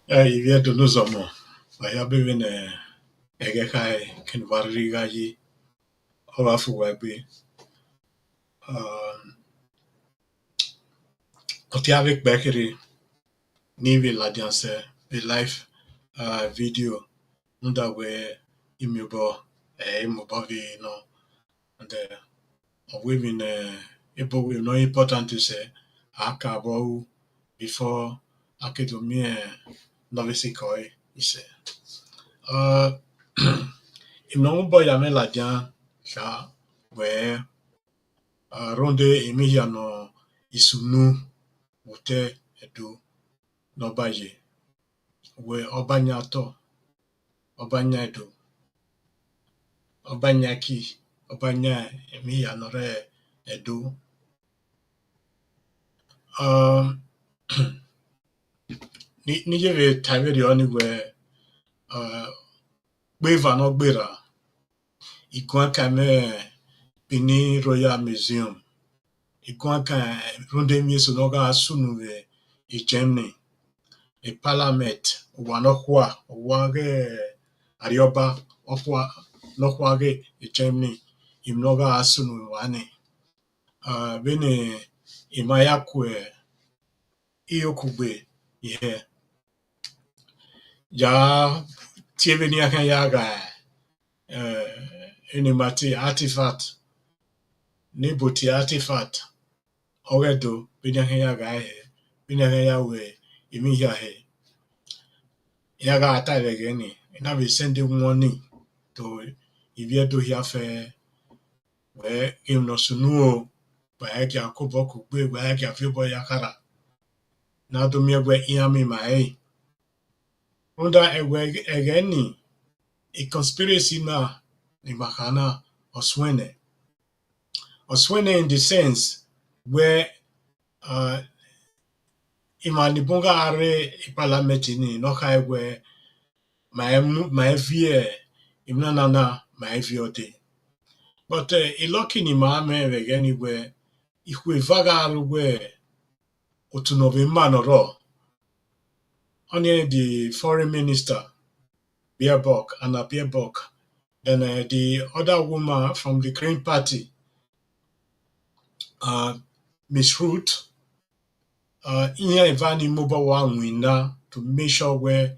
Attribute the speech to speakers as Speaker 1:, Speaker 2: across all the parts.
Speaker 1: Il vient de nous hommes. Il y a besoin de ken varriga yi ora fu webe. Oti avec Bekeri ni vi la danse the live video unda we imubo imubo vi no and women able we no important to say aka bo before academy novice koi ise imno bo ya me la dia sha we ronde emihia no isunu wote edu no baye we obanya to obanya edu obanya ki obanya emihia no re edu ni je ve time de oni we gbeva no gbera ikwan kame Benin Royal Museum ikwan kan runde mi so no ga sunu we Germany a parliament wanokwa wage arioba okwa nokwage Germany imnoga asunu wane bene imaya kwe iyokugbe ihe ya tieveni akan yaga enimati artifact niboti artifact oredo bene akan yaga he bene akan yawe imi ya he yaga atare geni na be sending warning to ivie do hiafe we im no sunu ba ya kobo kugbe ba ya fibo yakara na do mi egwe iami mai unda egeni a conspiracy na ni makana oswene in the sense where imani bunga are parliament ni no ka egwe my vie imna na my vie ode but iloki ni ma me egeni where ikwe vaga arugwe otunove manoro only the foreign minister Anna Baerbock, then the other woman from the Green Party, Miss Ruth, Inya Ivani Mubawa Mwina to make sure where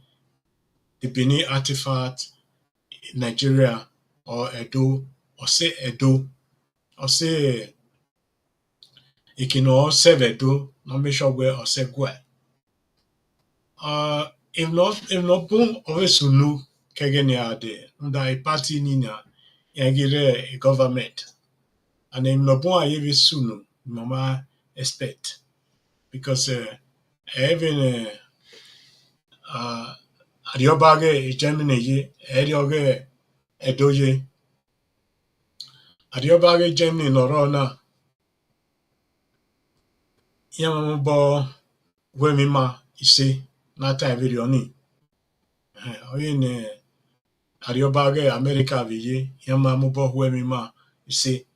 Speaker 1: the Benin artifact in Nigeria or Edo, or say it can all serve Edo, not make sure where or say Gwe. If not boom always sunu kegeni ade unda a party nina yagire a government and if not boom ayevi sunu mama expect because even adiobage Germany ye edioge edoye adiobage Germany noro na yambo wemima ise na time video ni oyin Ariobage America viye yama mubo huemi ma ise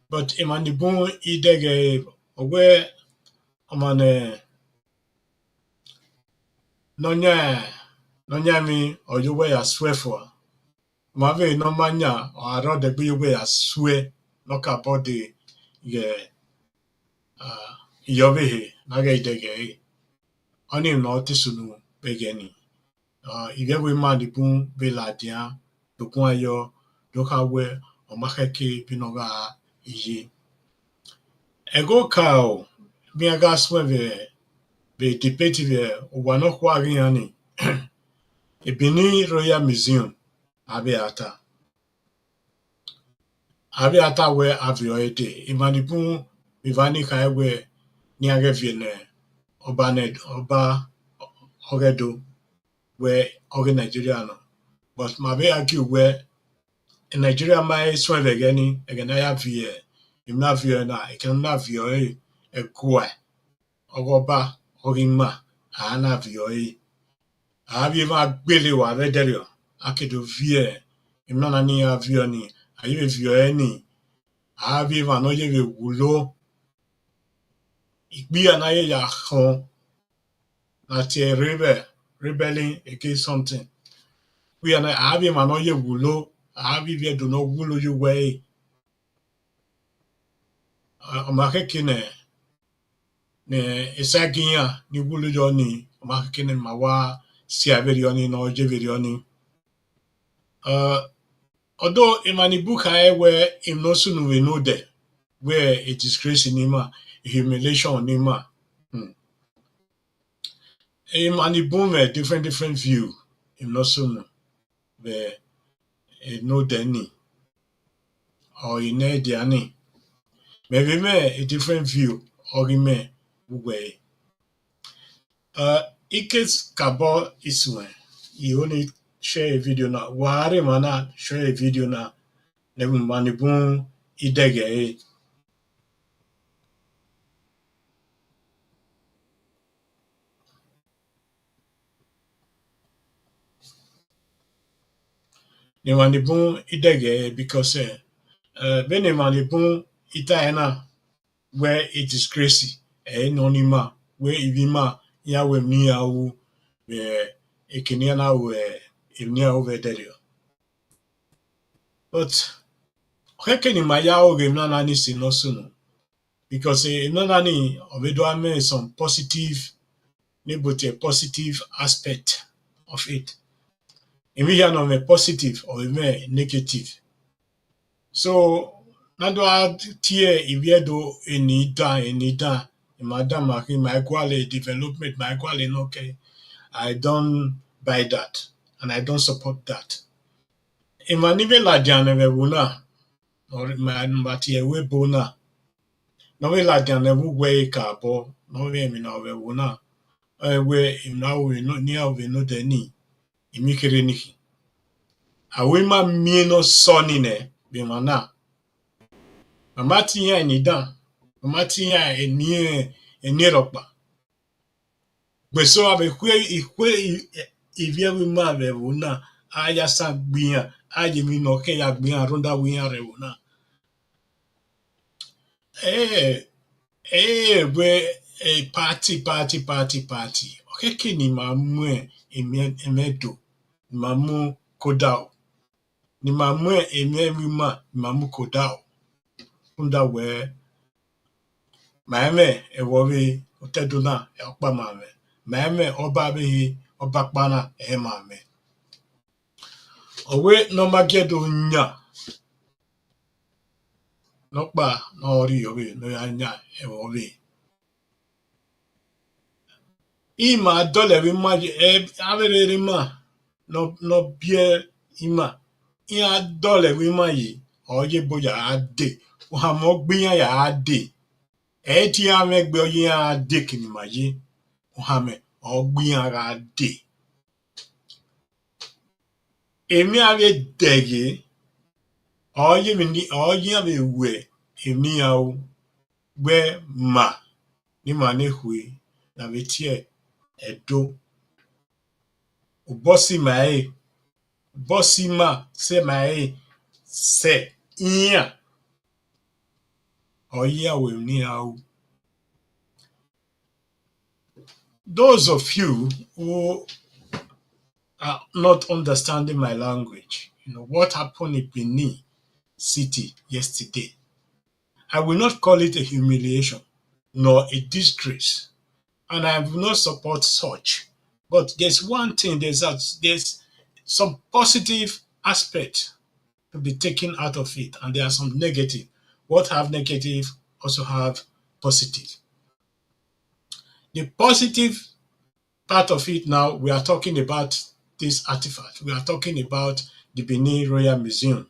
Speaker 1: but imanibun idege ogwe amane nonya mi oyowe ya swefo mave no manya o aro de gbe ya swe loka body ye yobehe nage idege oni no tisunu begeni igewe manibun beladia dokun ayo dokawe omakeke binoga iye ego kao miaga sweve be debate wano kwari yani Benin Royal Museum abiata we avio ede imanibun bivani kaewe niage viene oba ogedo we oge Nigeria no but mabe argue where in Nigeria my sweve geni egena ya vie imna vie na ikenna vie ekwa ogoba ogima ana vie abi ma gbele wa rederio akedo vie imna na ni vie ni ayi vie ni abi ma no ye wulo igbi anaye ya khon na tie rebe rebelling against something. We are not having an oye wulo, having we do not wulo you way. Omakekine ne isagiya ni wulo yoni, omakekine mawa si averioni no jeverioni. Although in my book I where him no soon we know that where a disgrace in him, a humiliation on him. Him and the boom a different view. Him no soon where no Danny or in a Diani. Maybe me a different view or me way. Ikes Kabo is when you only share a video now. Wari mana share a video now. Never money boom idege. They want the boom idege because when they want the boom itaena where it is crazy nonima where ibima ya we ni awu ekenia we imnia over there. But hekeni maya oge na nani si no sunu because no nani obedo ame some positive but a positive aspect of it. Imi ya no me positive or me negative. So nado a tie ibiedo enida madam my quality development my quality okay. I don't buy that and I don't support that. Imanibe la diane wuna or mati ewe bona. No we la diane we ka bo no we mi na we wuna. We na we no nia we no deni imikere niki. Awe ma mi no soni ne be mana. Mamati ya enida. Mamati ya eni rokpa. Gbeso abe ikwe ivye we ma we wuna. Aya sa gbiyan aye mi no ke ya gbiyan ronda we ya re wuna. We a party. Okay, kini mamu emedo. Mamu kodao. Ni mamu emewima mamu kodao. Unda we maeme ewowe oteduna okpa mame. Maeme oba behi obakpana mame. Owe no magedo nya. Nokpa no ori owe no ya nya ewowe. Ima dole we ma avere ma no bie ima. Ia dole we ma yi oye boya ade. Wa mo gbiyan ya ade. Ti ame gbe oye ade kini ma yi. Wa me ogbiyan ra ade. Emi ave dege oye mi ni oye ave we emi au we ma ni ma ne hui na we tie edo ubosi mae bosi ma se mae se iya oye we ni au. Those of you who are not understanding my language, what happened in Benin City yesterday. I will not call it a humiliation nor a disgrace, and I will not support such. But there's one thing, there's some positive aspect to be taken out of it, and there are some negative. What have negative also have positive. The positive part of it now, we are talking about this artifact. We are talking about the Benin Royal Museum.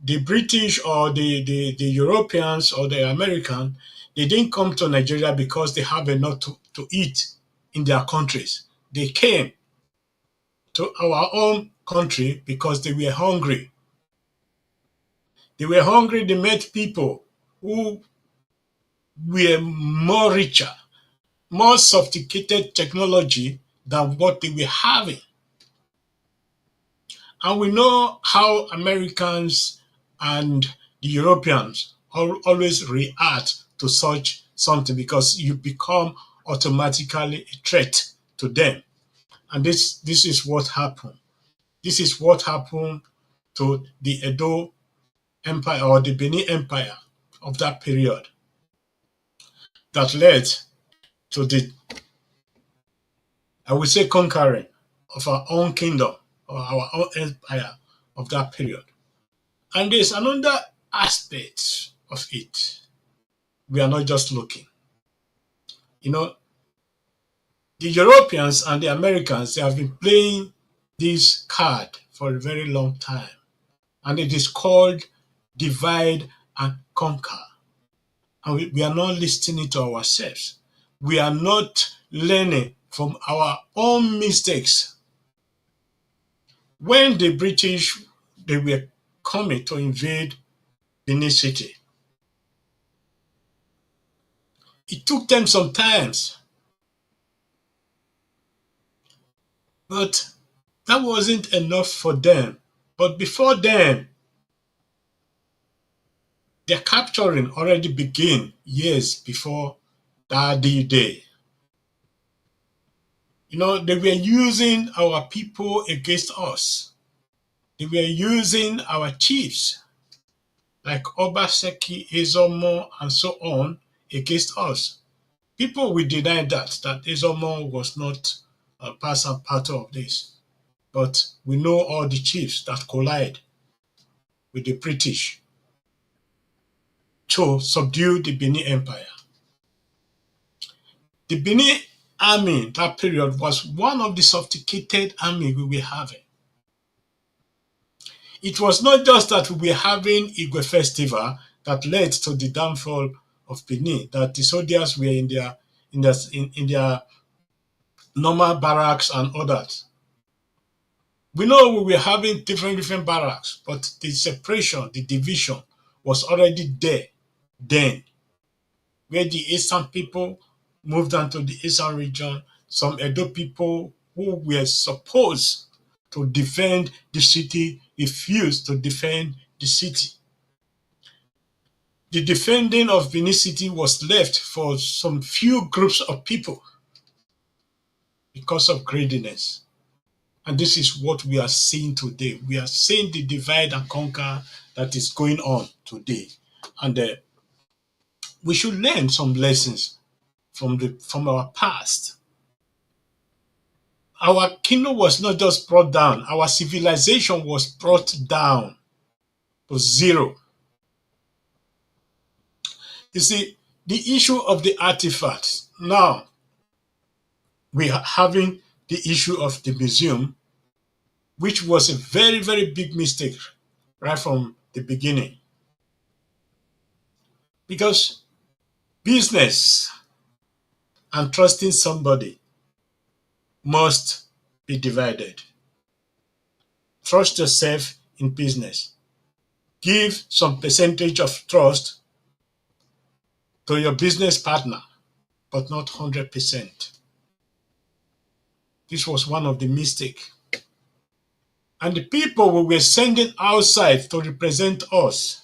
Speaker 1: The British or the Europeans or the American, they didn't come to Nigeria because they have enough to eat in their countries. They came to our own country because they were hungry. They were hungry, they met people who were more richer, more sophisticated technology than what they were having. And we know how Americans and the Europeans always react to such something because you become automatically a threat to them. And this is what happened. This is what happened to the Edo Empire or the Benin Empire of that period that led to the, I would say, conquering of our own kingdom or our own empire of that period. And there's another aspect of it. We are not just looking. You know, the Europeans and the Americans, they have been playing this card for a very long time. And it is called divide and conquer. And we are not listening to ourselves. We are not learning from our own mistakes. When the British, they were coming to invade Benin City, it took them some time, but that wasn't enough for them. But before then, their capturing already began years before that day. They were using our people against us. They were using our chiefs like Obaseki, Ezomo, and so on against us. People will deny that Ezomo was not a part and party of this. But we know all the chiefs that collide with the British to subdue the Benin Empire. The Benin army in that period was one of the sophisticated army we were having. It was not just that we were having Igwe festival that led to the downfall of Benin, that the soldiers were in their normal barracks and others. We know we were having different barracks, but the separation, the division was already there then, where the Eastern people moved on to the Eastern region, some Edo people who were supposed to defend the city refused to defend the city. The defending of Benin City was left for some few groups of people because of greediness. And this is what we are seeing today. We are seeing the divide and conquer that is going on today. And we should learn some lessons from our past. Our kingdom was not just brought down, our civilization was brought down to zero. You see, the issue of the artifacts. Now, we are having the issue of the museum, which was a very big mistake right from the beginning. Because business and trusting somebody must be divided. Trust yourself in business. Give some percentage of trust to your business partner, but not 100%. This was one of the mistakes. And the people we were sending outside to represent us,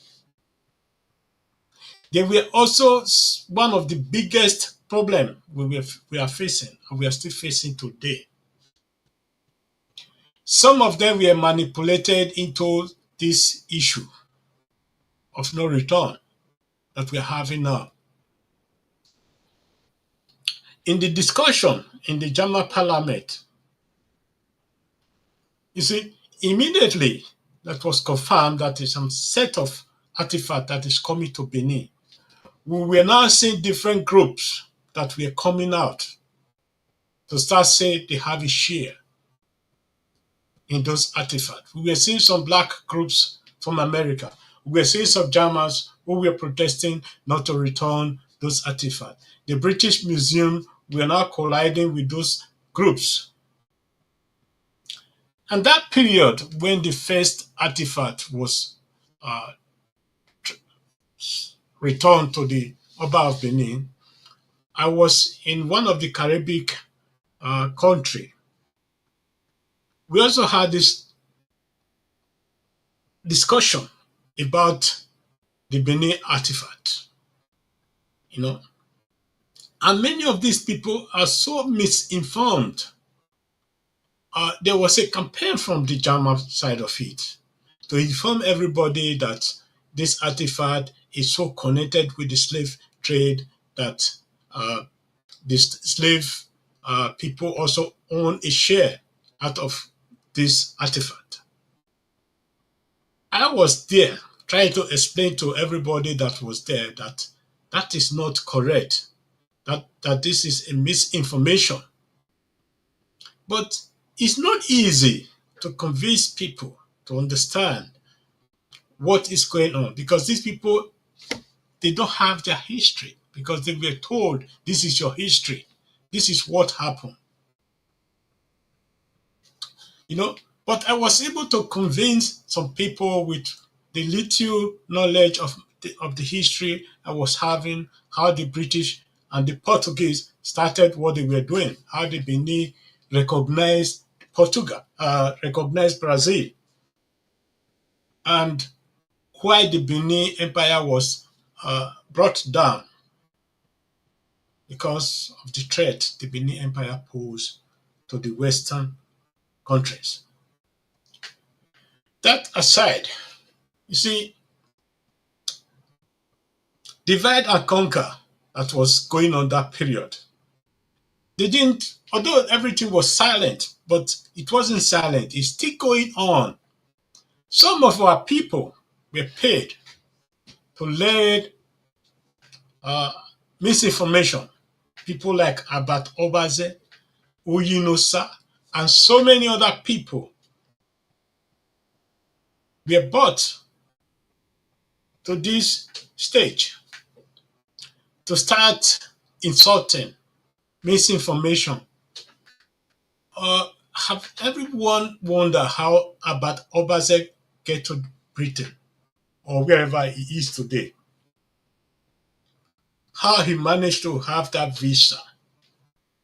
Speaker 1: they were also one of the biggest problems we are facing, and we are still facing today. Some of them were manipulated into this issue of no return that we're having now. In the discussion in the German parliament, you see, immediately that was confirmed that is some set of artifact that is coming to Benin. We were now seeing different groups that were coming out to start saying they have a share in those artifacts. We were seeing some black groups from America. We were seeing some Germans who were protesting not to return those artifacts. The British Museum were now colliding with those groups. And that period when the first artifact was uh, returned to the Oba of Benin, I was in one of the Caribbean country. We also had this discussion about the Benin artifact, you know. And many of these people are so misinformed there was a campaign from the German side of it to inform everybody that this artifact is so connected with the slave trade that uh, the slave people also own a share out of this artifact. I was there trying to explain to everybody that was there that that is not correct, that this is a misinformation. But it's not easy to convince people to understand what is going on because these people, they don't have their history because they were told this is your history, this is what happened, you know. But I was able to convince some people with the little knowledge of the history I was having, how the British and the Portuguese started what they were doing, how the Benin recognized Portugal, recognized Brazil, and why the Benin Empire was brought down because of the threat the Benin Empire posed to the Western countries. That aside, you see, divide and conquer that was going on that period. They didn't, although everything was silent, but it wasn't silent, it's still going on. Some of our people were paid to lead uh, misinformation. People like Abat Obaze, Uyinosa, and so many other people were brought to this stage to start insulting, misinformation. Have everyone wonder how Abat Obaze get to Britain or wherever he is today? How he managed to have that visa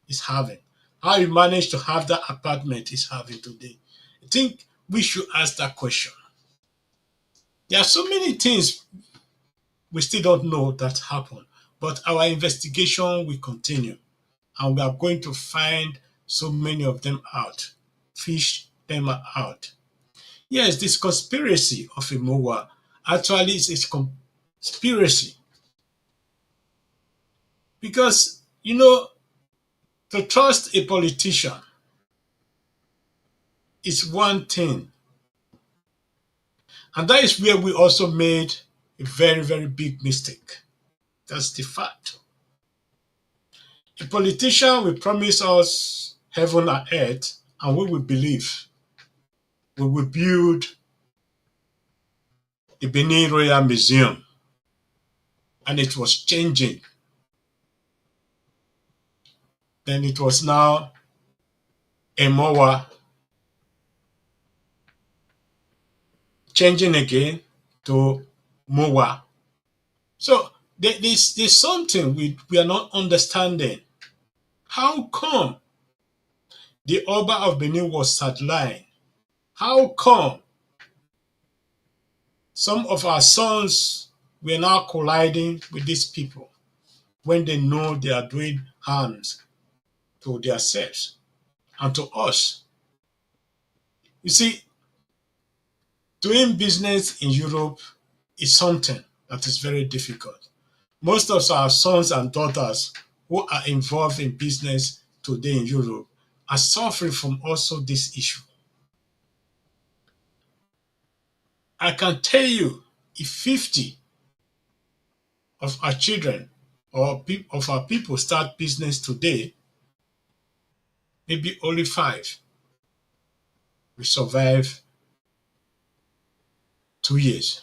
Speaker 1: he's having, how he managed to have that apartment he's having today. I think we should ask that question. There are so many things we still don't know that happened, but our investigation will continue and we are going to find so many of them out, fish them out. Yes, this conspiracy of Imowa actually is a conspiracy because, you know, to trust a politician is one thing. And that is where we also made a very, very big mistake. That's the fact. A politician will promise us heaven and earth, and we will believe. We will build the Benin Royal Museum, and it was changing. Then it was now Emowa, changing again to Mowa. So there's something we are not understanding. How come the Oba of Benin was sidelined? How come some of our sons were now colliding with these people when they know they are doing harms to themselves and to us? You see, doing business in Europe is something that is very difficult. Most of our sons and daughters who are involved in business today in Europe are suffering from also this issue. I can tell you, if 50 of our children or of our people start business today, maybe only 5 will survive 2 years,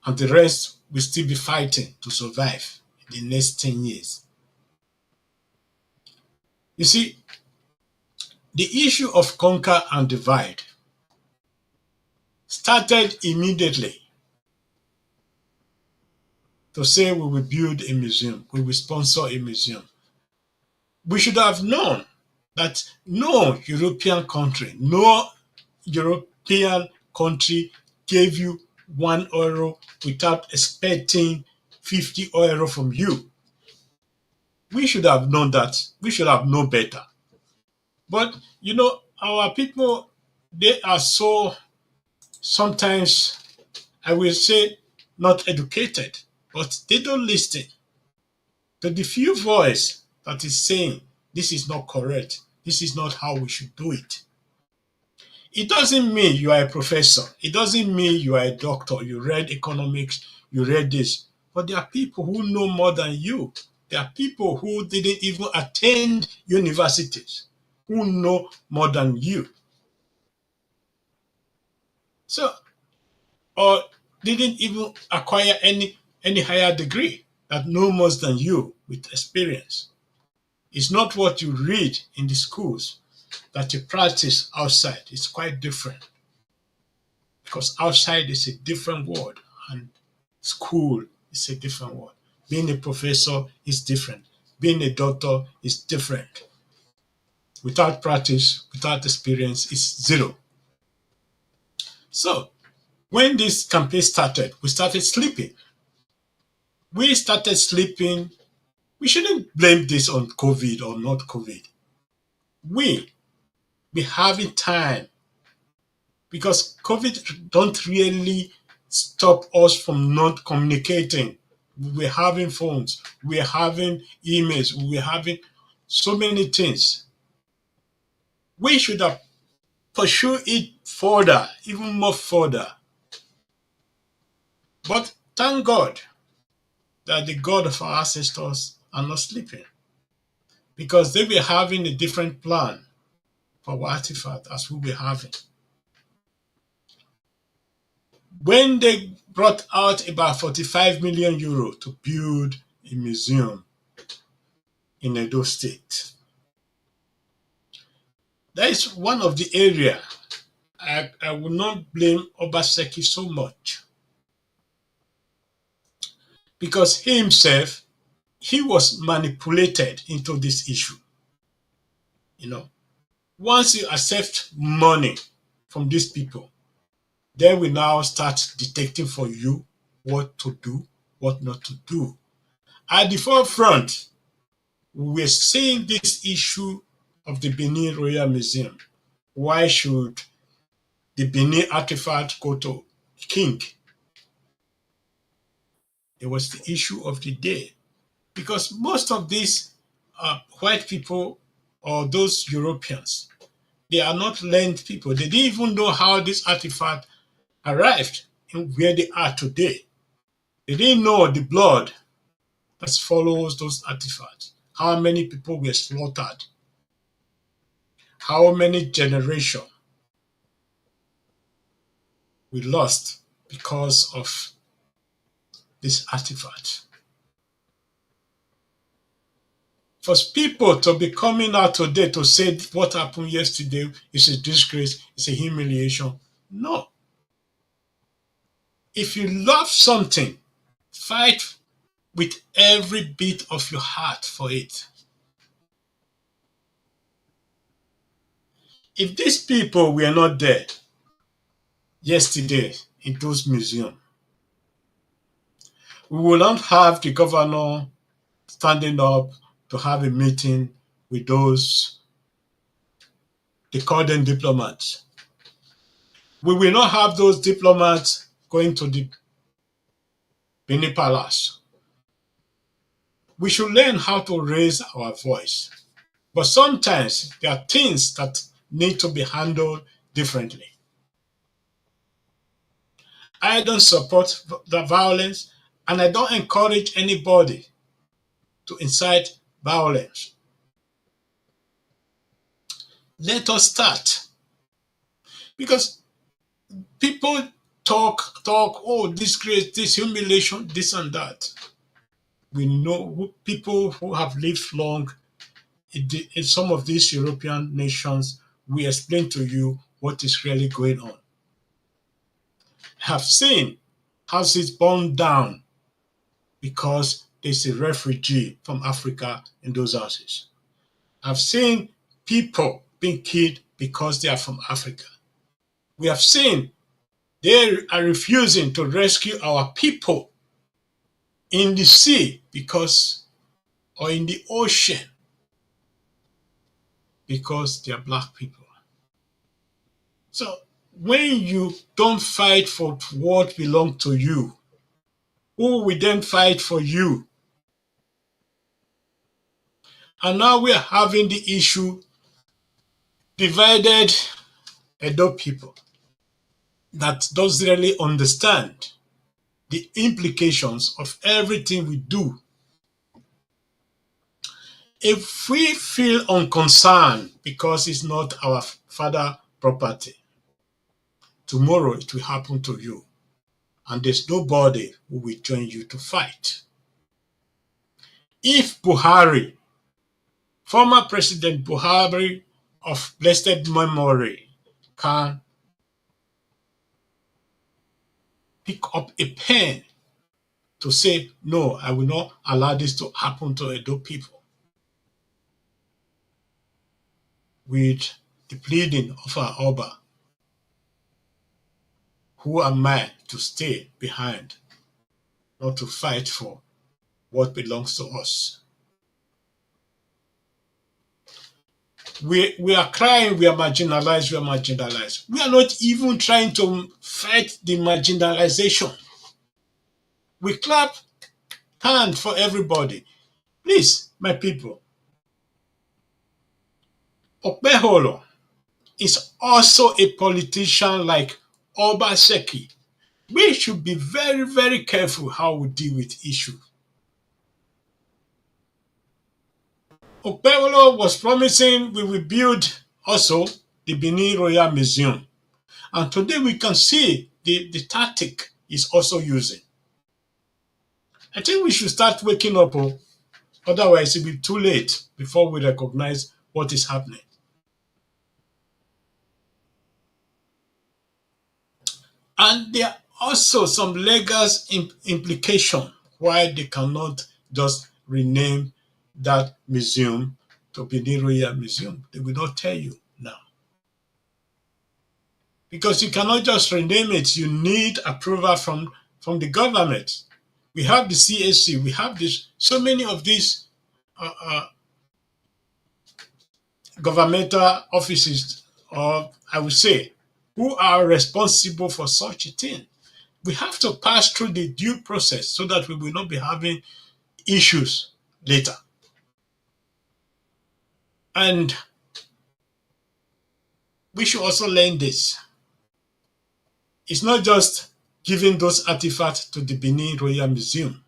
Speaker 1: and the rest will still be fighting to survive in the next 10 years. You see, the issue of conquer and divide started immediately to say we will build a museum, we will sponsor a museum. We should have known that no European country, no European country gave you €1 without expecting €50 from you. We should have known that. We should have known better. But our people, they are so sometimes, I will say, not educated, but they don't listen to the few voice that is saying this is not correct, this is not how we should do it. It doesn't mean you are a professor. It doesn't mean you are a doctor. You read economics, you read this. But there are people who know more than you. There are people who didn't even attend universities, who know more than you. So, or didn't even acquire any higher degree, that know more than you with experience. It's not what you read in the schools that you practice outside. It's quite different, because outside is a different world and school is a different world. Being a professor is different. Being a doctor is different. Without practice, without experience, it's zero. So when this campaign started, we started sleeping. We started sleeping. We shouldn't blame this on COVID or not COVID. We be having time, because COVID don't really stop us from not communicating. We're having phones, we're having emails, we're having so many things. We should have pursued it further, even more further. But thank God that the God of our ancestors are not sleeping, because they were having a different plan for our artifact as we were having. When they brought out about 45 million euro to build a museum in Edo State, that is one of the area I would not blame Obaseki so much, because he himself, he was manipulated into this issue. You know, once you accept money from these people, they will now start detecting for you what to do, what not to do. At the forefront, we're seeing this issue of the Benin Royal Museum. Why should the Benin artifact go to King? It was the issue of the day, because most of these white people or those Europeans, they are not learned people. They didn't even know how this artifact arrived in where they are today. They didn't know the blood that follows those artifacts, how many people were slaughtered, how many generations we lost because of this artifact. For people to be coming out today to say what happened yesterday is a disgrace, it's a humiliation. No. If you love something, fight with every bit of your heart for it. If these people were not there yesterday in those museums, we will not have the governor standing up to have a meeting with those, they call them diplomats. We will not have those diplomats going to the Benin Palace. We should learn how to raise our voice. But sometimes there are things that need to be handled differently. I don't support the violence, and I don't encourage anybody to incite violence. Let us start. Because people talk, oh, disgrace, this humiliation, this and that. We know people who have lived long in some of these European nations. We explain to you what is really going on. Have seen houses burned down because there's a refugee from Africa in those houses. I've seen people being killed because they are from Africa. We have seen they are refusing to rescue our people in the sea or in the ocean, because they are black people. So when you don't fight for what belongs to you, who will then fight for you? And now we are having the issue divided Edo people that doesn't really understand the implications of everything we do. If we feel unconcerned because it's not our father property, tomorrow it will happen to you. And there's nobody who will join you to fight. If Buhari, former President Buhari of blessed memory, can pick up a pen to say, no, I will not allow this to happen to Edo people, with the pleading of our Oba, who am I to stay behind, not to fight for what belongs to us? We are crying, we are marginalized, we are marginalized. We are not even trying to fight the marginalization. We clap hand for everybody. Please, my people, Okpeholo is also a politician like Obaseki. We should be very, very careful how we deal with issues. Okpeholo was promising we will build also the Benin Royal Museum. And today we can see the tactic is also using. I think we should start waking up, otherwise it will be too late before we recognize what is happening. And there are also some legal implications why they cannot just rename that museum to Benin Royal Museum. They will not tell you now. Because you cannot just rename it, you need approval from the government. We have the CAC, we have this, so many of these governmental offices, or I would say, who are responsible for such a thing. We have to pass through the due process so that we will not be having issues later. And we should also learn this. It's not just giving those artifacts to the Benin Royal Museum.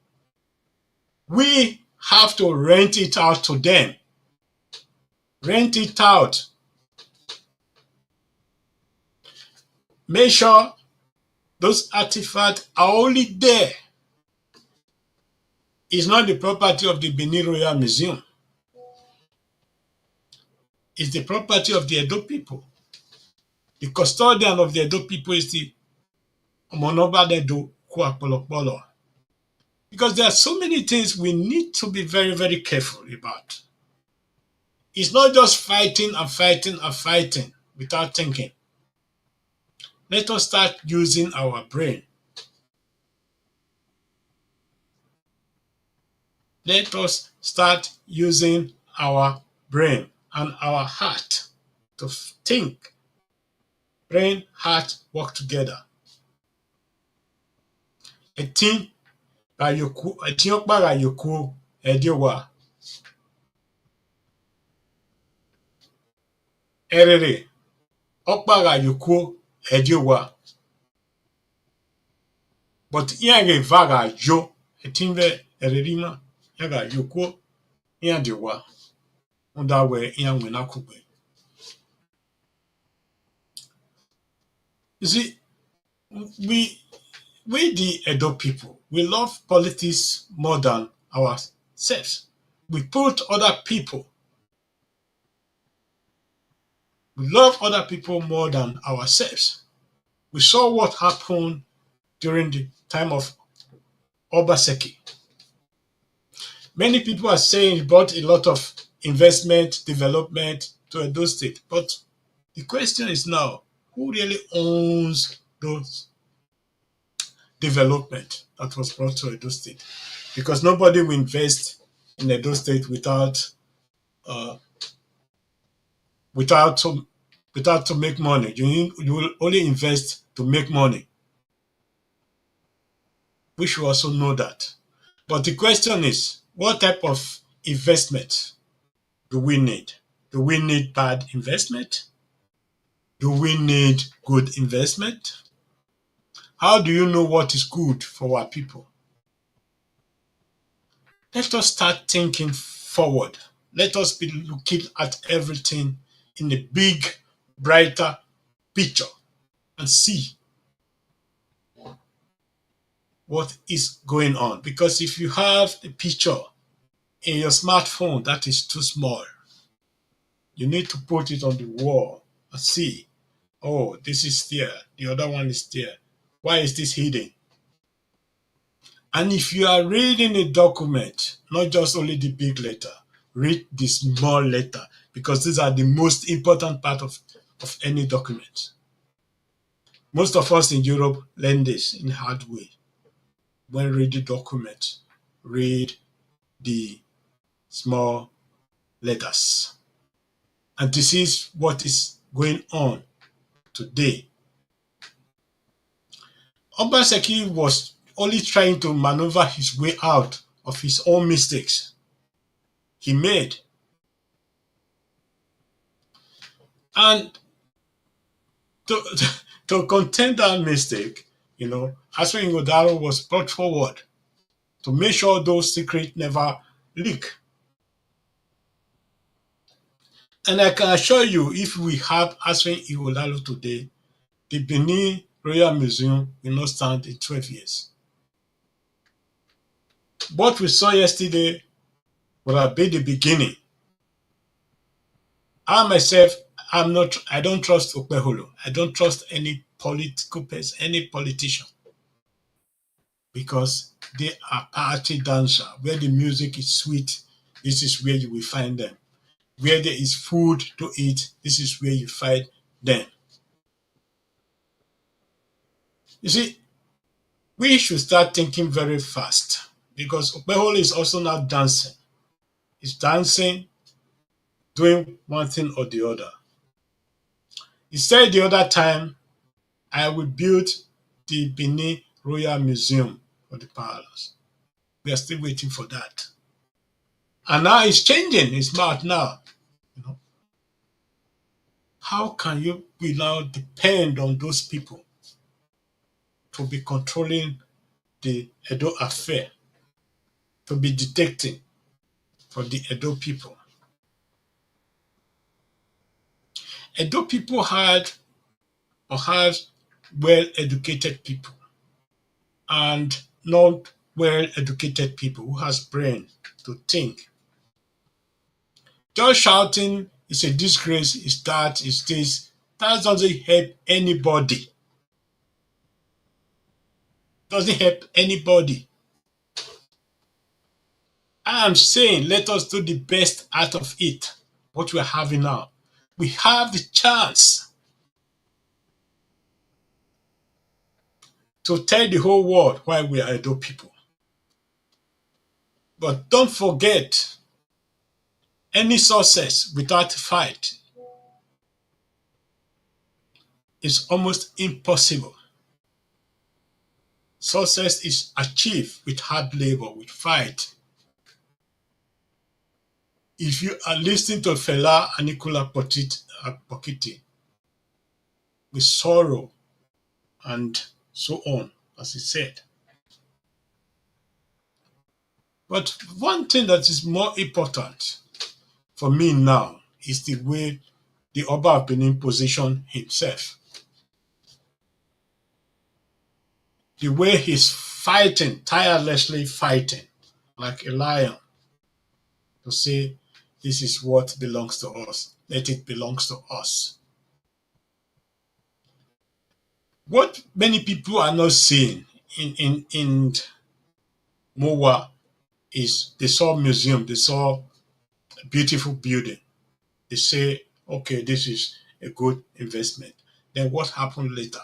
Speaker 1: We have to rent it out to them. Rent it out. Make sure those artifacts are only there. It's not the property of the Benin Royal Museum. It's the property of the Edo people. The custodian of the Edo people is the Omonoba Edo Kwapolopolo. Because there are so many things we need to be very, very careful about. It's not just fighting and fighting and fighting without thinking. Let us start using our brain. Let us start using our brain and our heart to think. Brain, heart work together. Etin okpara yoku ediowa. Erere okpara yoku ediowa. But iage vaga jo etinve ererima yaga yoku iadiowa. That way ian wena kupe. You see, we the Edo people, we love politics more than ourselves. We put other people. We love other people more than ourselves. We saw what happened during the time of Obaseki. Many people are saying he brought a lot of investment, development to Edo State. But the question is now, who really owns those development that was brought to Edo State? Because nobody will invest in Edo State without without to without to make money. You will only invest to make money. We should also know that. But the question is, what type of investment do we need? Do we need bad investment? Do we need good investment? How do you know what is good for our people? Let us start thinking forward. Let us be looking at everything in a big, brighter picture and see what is going on. Because if you have a picture in your smartphone that is too small, you need to put it on the wall and see, oh, this is there, the other one is there. Why is this hidden? And if you are reading a document, not just only the big letter, read the small letter because these are the most important part of any document. Most of us in Europe learn this in a hard way. When read the document, read the small letters. And this is what is going on today. Obaseki was only trying to maneuver his way out of his own mistakes he made. And to, to contain that mistake, Aswin Godaro was brought forward to make sure those secrets never leak. And I can assure you, if we have Aswin Ighodalo today, the Benin Royal Museum will not stand in 12 years. What we saw yesterday would have been the beginning. I myself, I don't trust Okpeholo. I don't trust any political person, any politician, because they are party dancer. Where the music is sweet, this is where you will find them. Where there is food to eat, this is where you find them. You see, we should start thinking very fast because Okpeholo is also not dancing. He's dancing, doing one thing or the other. He said the other time, I will build the Benin Royal Museum for the palace. We are still waiting for that. And now it's changing. It's smart now. You know, how can you we now depend on those people to be controlling the Edo affair, to be detecting for the Edo people? Edo people had or has well-educated people and not well-educated people who has brain to think. Just shouting is a disgrace, is that, is this. That doesn't help anybody. Doesn't help anybody. I am saying let us do the best out of it, what we are having now. We have the chance to tell the whole world why we are Edo people. But don't forget, any success without fight is almost impossible. Success is achieved with hard labor, with fight. If you are listening to Fela Anikula Pokiti with sorrow and so on, as he said. But one thing that is more important for me now is the way the Oba of Benin positioned himself. The way he's fighting, tirelessly fighting, like a lion, to say, this is what belongs to us. Let it belongs to us. What many people are not seeing in Mowa is they saw museum, they saw a beautiful building. They say, okay, this is a good investment. Then what happened later?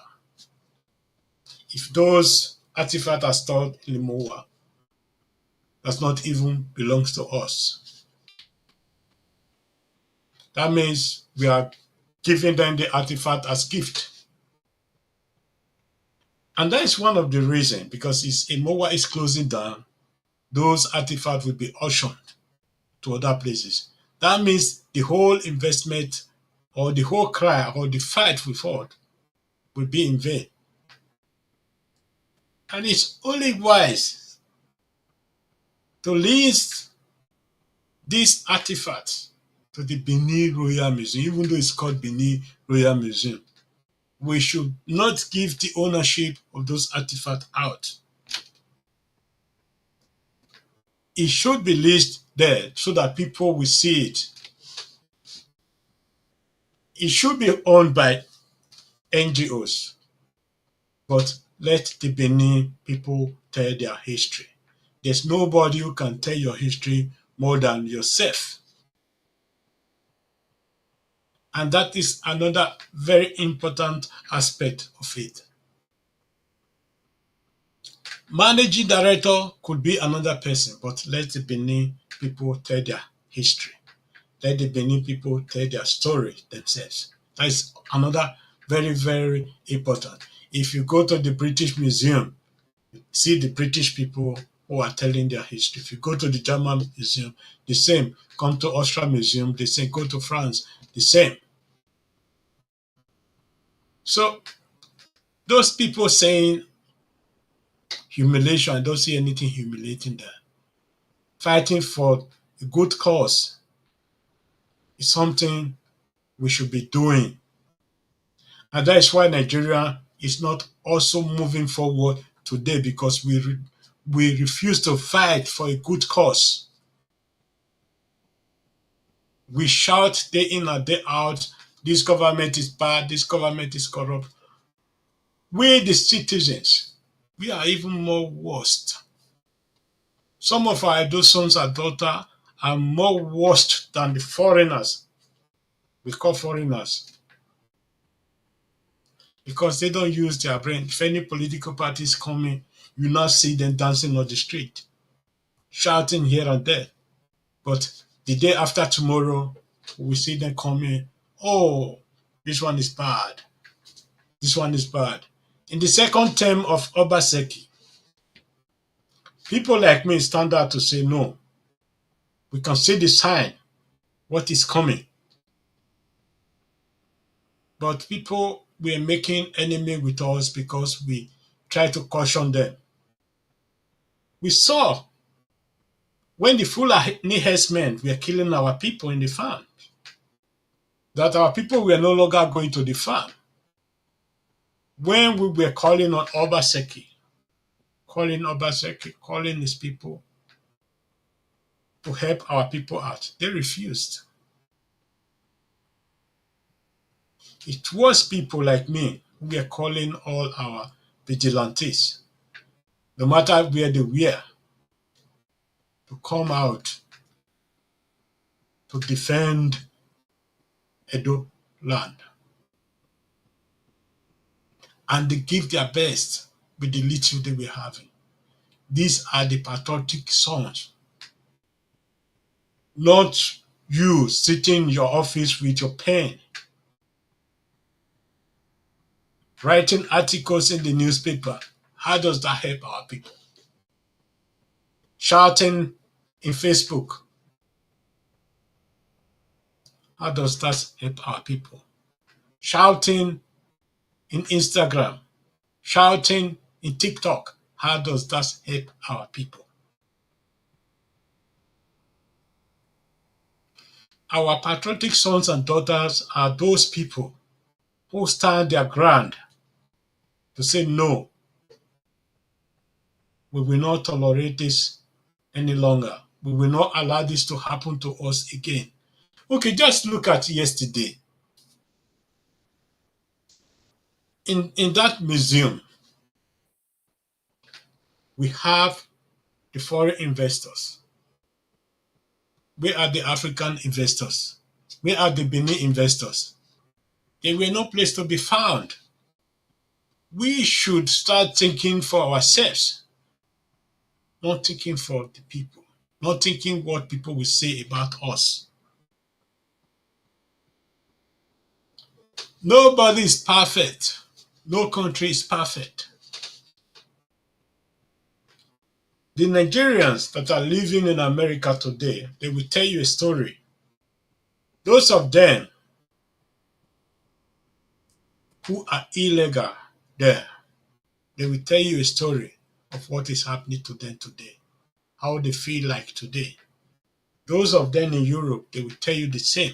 Speaker 1: If those artifacts are stored in Mowa, does not even belongs to us. That means we are giving them the artifact as gift. And that is one of the reasons, because Imowa is closing down, those artifacts will be auctioned to other places. That means the whole investment or the whole cry or the fight we fought will be in vain. And it's only wise to lease these artifacts to the Benin Royal Museum, even though it's called Benin Royal Museum. We should not give the ownership of those artifacts out. It should be leased there so that people will see it. It should be owned by NGOs, but let the Benin people tell their history. There's nobody who can tell your history more than yourself. And that is another very important aspect of it. Managing director could be another person, but let the Benin people tell their history. Let the Benin people tell their story themselves. That is another very, very important. If you go to the British Museum, see the British people who are telling their history. If you go to the German Museum, the same. Come to Austria Museum, the same. Go to France, the same. So those people saying humiliation, I don't see anything humiliating there. Fighting for a good cause is something we should be doing. And that is why Nigeria is not also moving forward today, because we refuse to fight for a good cause. We shout day in and day out, this government is bad, this government is corrupt. We, the citizens, we are even more worst. Some of our adult sons and daughters are more worst than the foreigners. We call foreigners because they don't use their brain. If any political party is coming, you now see them dancing on the street, shouting here and there. But the day after tomorrow, we see them coming, oh, this one is bad. This one is bad. In the second term of Obaseki, people like me stand out to say no. We can see the sign, what is coming. But people were making enemy with us because we try to caution them. We saw when the Fulani herdsmen were killing our people in the farm, that our people were no longer going to the farm. When we were calling on Obaseki, calling his people to help our people out, they refused. It was people like me who were calling all our vigilantes, no matter where they were, to come out to defend Edo land. And they give their best with the little they were having. These are the patriotic sons. Not you sitting in your office with your pen, writing articles in the newspaper. How does that help our people? Shouting in Facebook. How does that help our people? Shouting in Instagram. Shouting in TikTok. How does that help our people? Our patriotic sons and daughters are those people who stand their ground to say, no, we will not tolerate this any longer. We will not allow this to happen to us again. Okay, just look at yesterday. In that museum, we have the foreign investors. Where are the African investors? Where are the Benin investors? They were no place to be found. We should start thinking for ourselves, not thinking for the people, not thinking what people will say about us. Nobody is perfect. No country is perfect. The Nigerians that are living in America today, they will tell you a story. Those of them who are illegal there, they will tell you a story of what is happening to them today, how they feel like today. Those of them in Europe, they will tell you the same.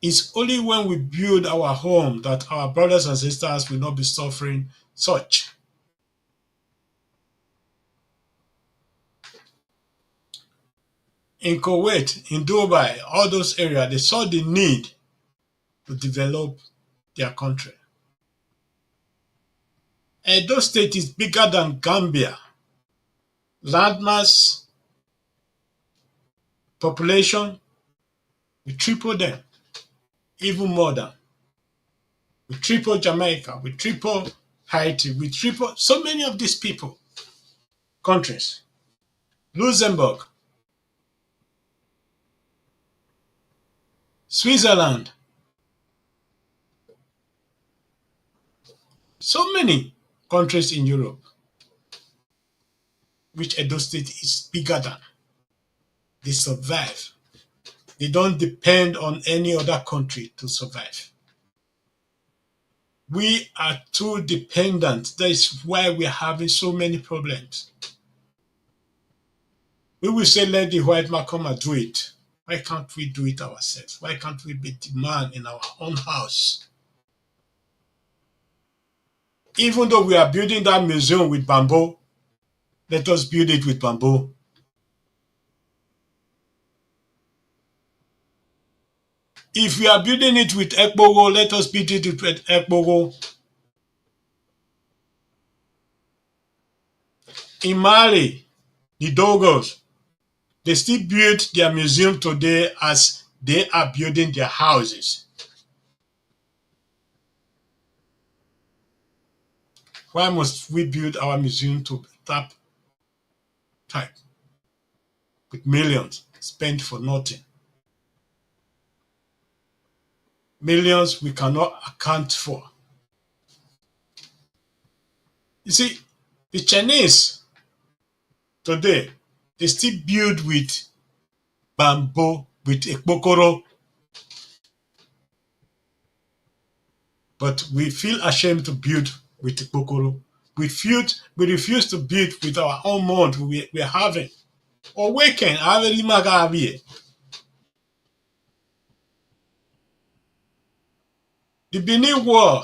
Speaker 1: It's only when we build our home that our brothers and sisters will not be suffering such. In Kuwait, in Dubai, all those areas, they saw the need to develop their country. Edo State is bigger than Gambia. Landmass, population, we triple them, even more than. We triple Jamaica, we triple Haiti, we triple so many of these people, countries. Luxembourg, Switzerland, so many countries in Europe, which Edo State is bigger than. They survive. They don't depend on any other country to survive. We are too dependent. That is why we're having so many problems. We will say, let the white man come and do it. Why can't we do it ourselves? Why can't we be the man in our own house? Even though we are building that museum with bamboo, let us build it with bamboo. If we are building it with ekpogo, let us build it with ekpogo. In Mali, the Dogos, they still build their museum today as they are building their houses. Why must we build our museum to tap type with millions spent for nothing? Millions we cannot account for. You see, the Chinese today, they still build with bamboo, with ekpokoro, but we feel ashamed to build with ekpokoro. We refuse to build with our own mud we're having. Awaken, the Benin War,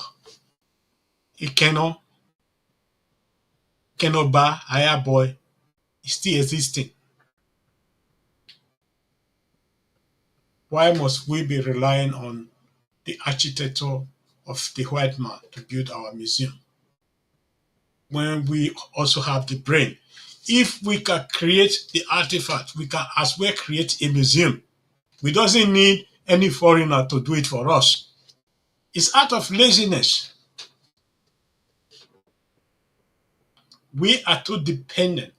Speaker 1: it cannot buy higher boy, is still existing. Why must we be relying on the architecture of the white man to build our museum when we also have the brain? If we can create the artifact, we can as well create a museum. We doesn't need any foreigner to do it for us. It's out of laziness. We are too dependent,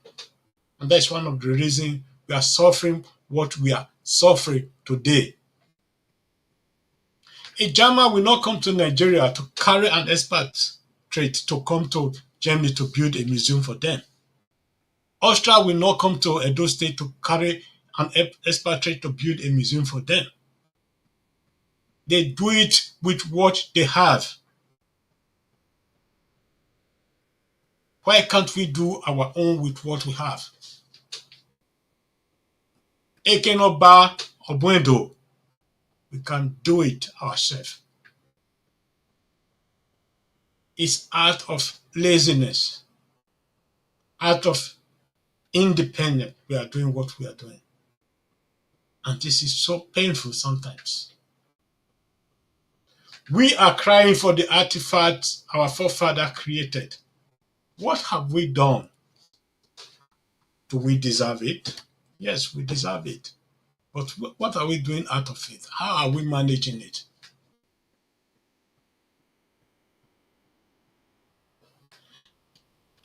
Speaker 1: and that's one of the reasons we are suffering what we are suffering today. A German will not come to Nigeria to carry an expatriate to come to Germany to build a museum for them. Austria will not come to Edo State to carry an expatriate to build a museum for them. They do it with what they have. Why can't we do our own with what we have? Ekenoba Obuendo, we can do it ourselves. It's out of laziness, out of independence, we are doing what we are doing. And this is so painful sometimes. We are crying for the artifacts our forefather created. What have we done? Do we deserve it? Yes, we deserve it. But what are we doing out of it? How are we managing it?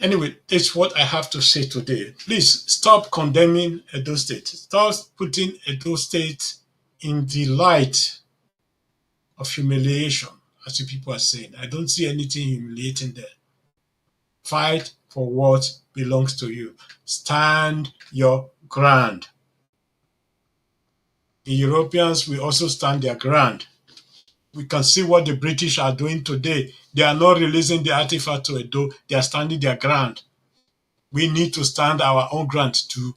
Speaker 1: Anyway, it's what I have to say today. Please stop condemning Edo State. Stop putting Edo State in the light of humiliation, as you people are saying. I don't see anything humiliating there. Fight for what belongs to you. Stand your ground. The Europeans will also stand their ground. We can see what the British are doing today. They are not releasing the artifact to Edo. They are standing their ground. We need to stand our own ground too.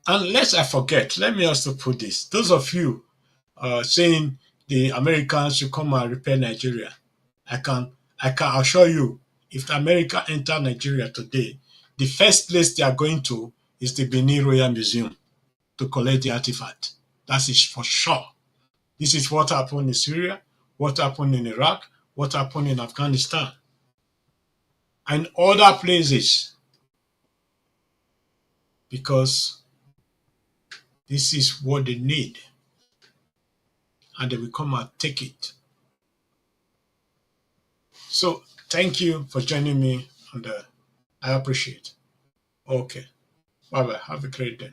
Speaker 1: And lest I forget, let me also put this. Those of you saying the Americans should come and repair Nigeria, I can assure you, if America enter Nigeria today, the first place they are going to is the Benin Royal Museum to collect the artifact. That is for sure. This is what happened in Syria, what happened in Iraq, what happened in Afghanistan, and other places, because this is what they need, and they will come and take it. So thank you for joining me, and I appreciate it. Okay, bye bye. Have a great day.